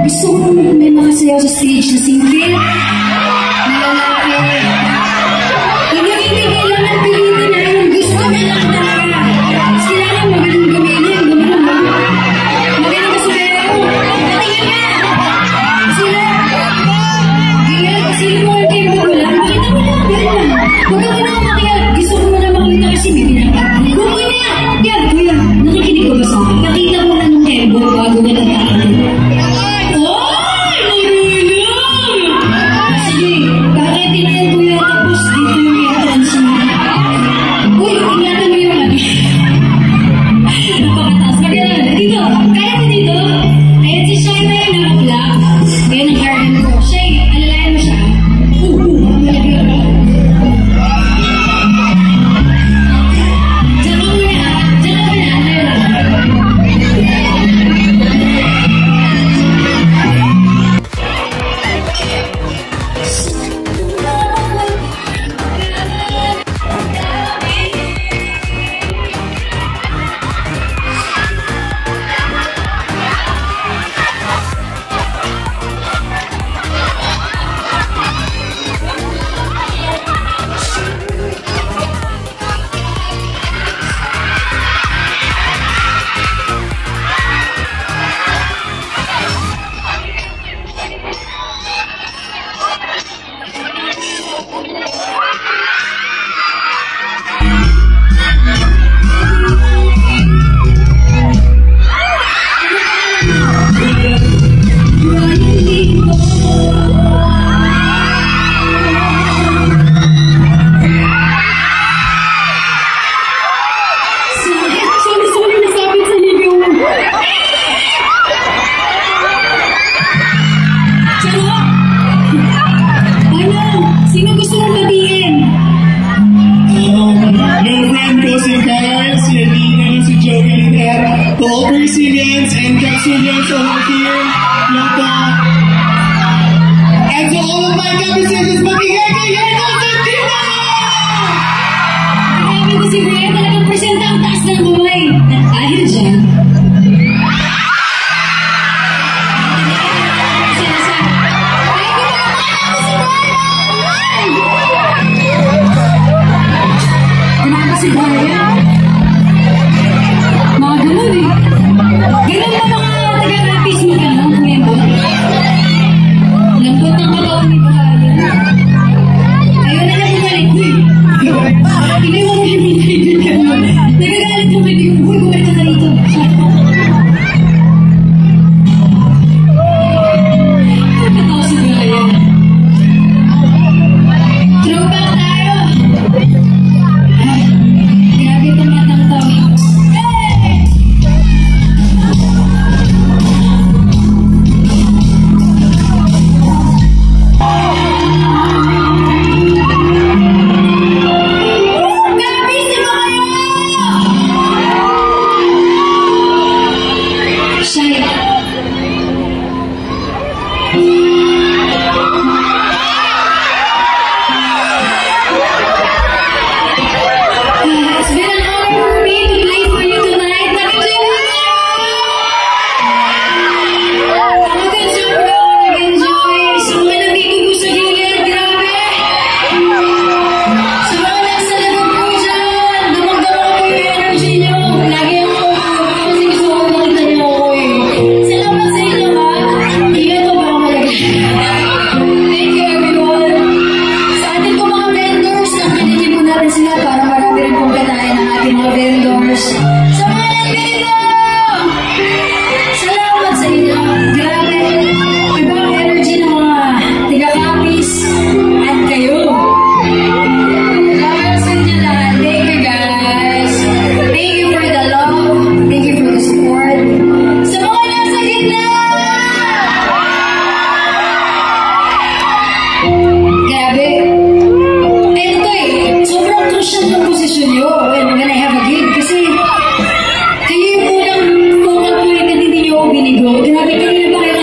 Gusto ko may makasayaw sa stage na single, na lalaki. Hindi lang ang pilitin na yun. Gusto ko na lang talaga. Sila lang magaling gumilin. Gumilin mo. Magaling ka sumayaw. Patingin ka. Sila. Gila. Sila mo ang kayo magulang. Makita mo lang. Ganyan lang. Huwag ka na makiyak. Gusto ko na makita kasi bibigyan ka. Bumoy na yan. Yan. Kuya. Nakikinig ko ba sa akin? Nakita mo na nung elbow bago ka nagtakin. All Brazilians and Capsilians over here. And to all of my Capsilians, magiging kayo sa Dino! Marami ko si Brian talagang presenta ang taas ng buhay. At dahil dyan, Kenapa si Brian? Mga ganun eh. Ganun ba mga taga-rapis mo ganun, kuya mo? Lambot ng katawan ni Brian. Ayaw na lang bumalik ko eh. Hindi mo mo yung kaibigan ka mo. Nagagalit mo kayo. Uy, bumalik ka na rito. Pagkatawa si Brian. Throwback tayo. Grabe itong matang to. Grabe, kanina pa kayo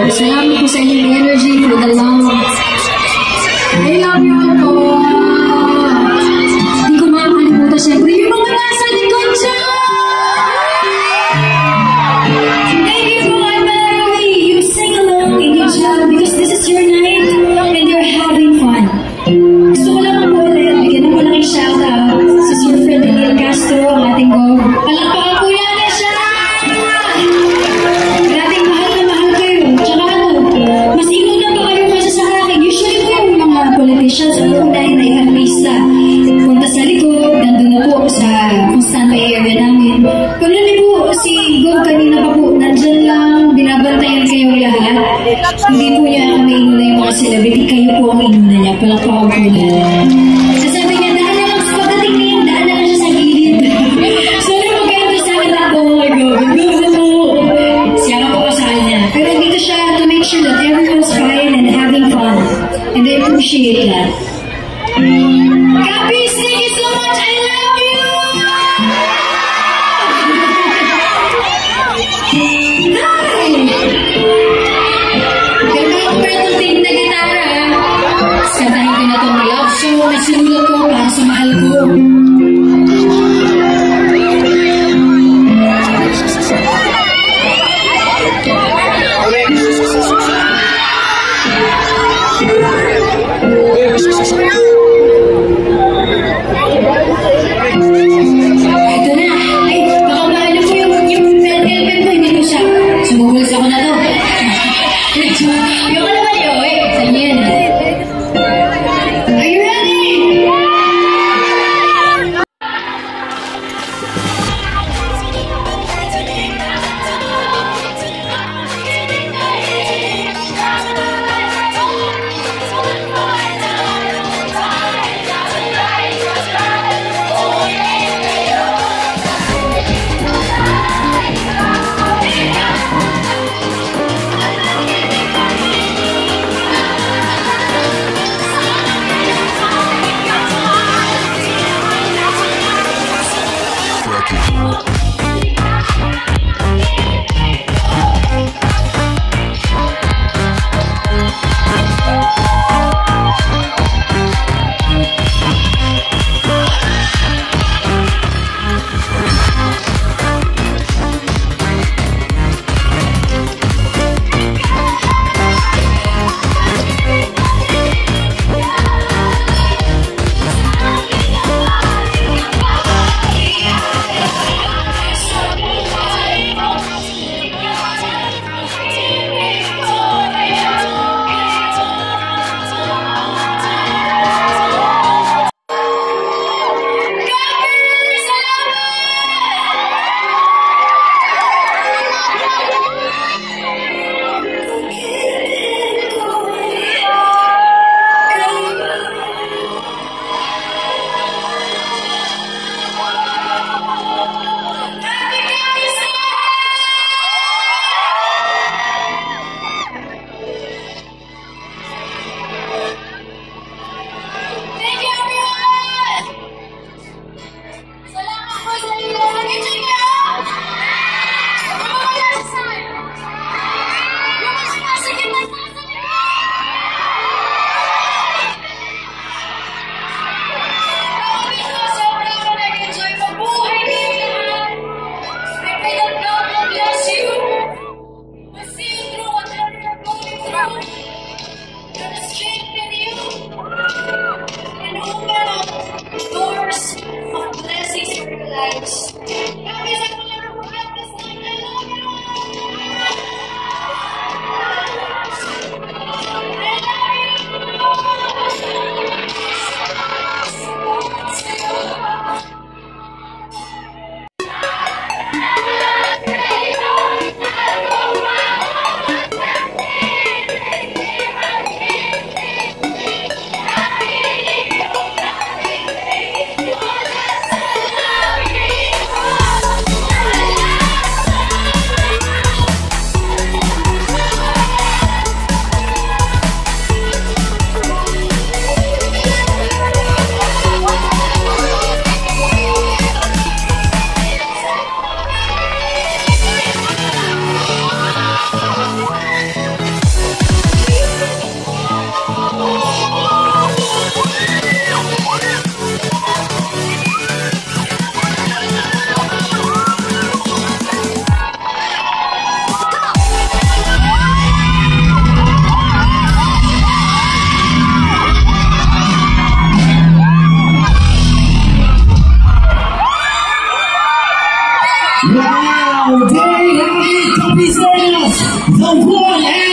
Salamat po sa inyong energy for the long. I love you all po. Hindi ko makakalimutan siyempre yung mga nasa likod siya. Thank you for my family. You sing along in your job because this is your night and you're having fun. Gusto ko lang po ulit, bigyan ng malaking shoutout sa Sir Ferdinand Castro, ang ating go. Palakpakan po yan siya! Grating mahal na mahal kayo. Tsaka mas inuna pa kayo kasi sa akin. Usually po yung mga politicians o yung dahil na yung artista. Punta sa likod, nandun na po sa constant area namin. Kung ano po, si Go kanina pa po, nandyan lang, binabantayan kayo lahat. Hindi po niya kami inuna yung mga celebrity, kayo po ang inuna niya. Palakpakan po niya. Sasabi niya, daan na lang sa pagdating niya, daan na lang siya sa gilid. So, ano po kayo sa akin ako, oh my God, gusto po. Siya ka po ka sa kanya. Pero dito siya to make sure that everyone's fine and having fun. And I appreciate that. Capis, thank you so much. I love you! Hi! Ganda ako pa itong tape na gitara. Kantahin ko na itong love song na sinulat ko para sa mahal ko. Ito na. Ay, baka mahal po yung pen ko. Hindi ko siya. Sumuhulis ako na to. Yung naman yun, saan yan? Are you ready? the one and